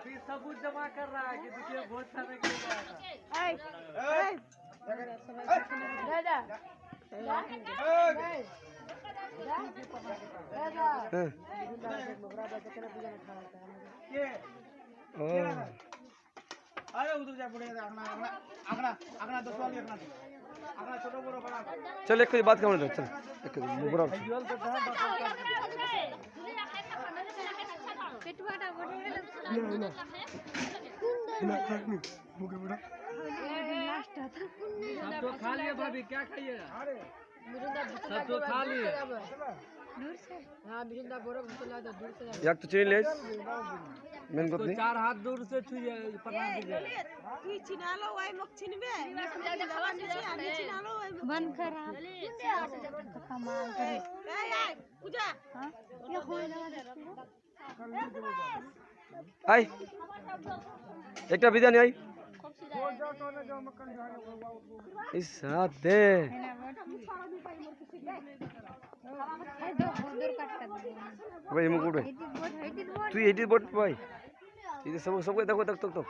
अभी सबूत जमा कर रहा है कि देखिए बहुत सारे के लिए अरे उधर जा पड़ेगा आंकड़ा आंकड़ा आंकड़ा 10 वाली आंकड़ा आंकड़ा छोटा बड़ा बड़ा चल एक बात कर चल एक मुबरक पेटवाटा बड़े सब तो खा लिए भाभी क्या खाइएगा सब तो खा लिए दूर से हां बिरंदा बरफ चला तो दूर से एक तो चीनी ले मेन तो गोतनी 4 हाथ दूर से छुइए प्रणाम कीजिए तू चिना लो वाई मक चिनबे चिना लो वाई बंद कर कमाल करे ए पूजा हां ये होय आई एकटा बिरयानी आई इस साथ दे दूर कट कर भाई मुकुट तू एडी बोट भाई ये सब देखो तक तो